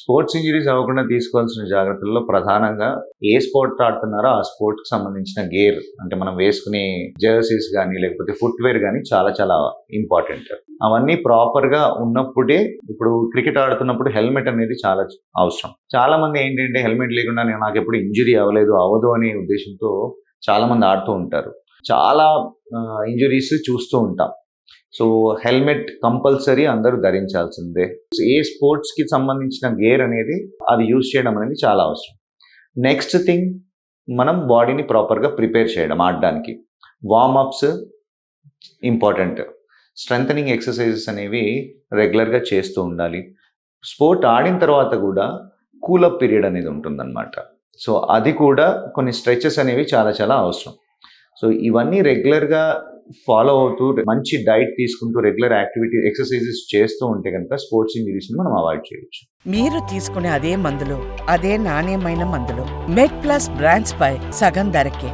Sports injuries అవ్వకుండా తీసుకోవాల్సిన జాగ్రత్తల్లో ప్రధానంగా ఏ స్పోర్ట్ ఆడుతున్నారో ఆ స్పోర్ట్‌కి సంబంధించిన గేర్ అంటే మనం వేసుకునే జెర్సీస్ గానీ, లేకపోతే ఫుట్‌వేర్ గానీ చాలా చాలా ఇంపార్టెంట్. అవన్నీ ప్రాపర్‌గా ఉన్నప్పుడే ఇప్పుడు క్రికెట్ ఆడుతున్నప్పుడు హెల్మెట్ అనేది చాలా అవసరం. చాలామంది ఏంటంటే హెల్మెట్ లేకుండా నాకెప్పుడు ఇంజ్యూరీ అవ్వలేదు, అవ్వదు అనే ఉద్దేశంతో చాలామంది ఆడుతూ ఉంటారు. చాలా ఇంజ్యూరీస్ చూస్తూ ఉంటాం. సో, హెల్మెట్ కంపల్సరీ అందరూ ధరించాల్సిందే. ఏ స్పోర్ట్స్‌కి సంబంధించిన గేర్ అనేది అది యూజ్ చేయడం అనేది చాలా అవసరం. నెక్స్ట్ థింగ్ మనం బాడీని ప్రాపర్‌గా ప్రిపేర్ చేయడం ఆడడానికి. Warm-ups important. స్ట్రెంథెనింగ్ ఎక్సర్‌సైజెస్ అనేవి రెగ్యులర్‌గా చేస్తూ ఉండాలి. స్పోర్ట్ ఆడిన తర్వాత కూడా కూల్ అప్ పీరియడ్ అనేది ఉంటుందన్నమాట. సో, అది కూడా కొన్ని స్ట్రెచెస్ అనేవి చాలా చాలా అవసరం. సో, ఇవన్నీ రెగ్యులర్‌గా ఫాలో అవుతూ మంచి డైట్ తీసుకుంటూ రెగ్యులర్ యాక్టివిటీ ఎక్సర్‌సైజెస్ చేస్తూ ఉంటే గనుక స్పోర్ట్స్ ఇంజురీస్‌ని మనం అవాయిడ్ చేయొచ్చు. మీరు తీసుకునే అదే మందులు, అదే నాణ్యమైన మందులు మెడ్ ప్లస్ బ్రాండ్స్ పై సగం ధరకే.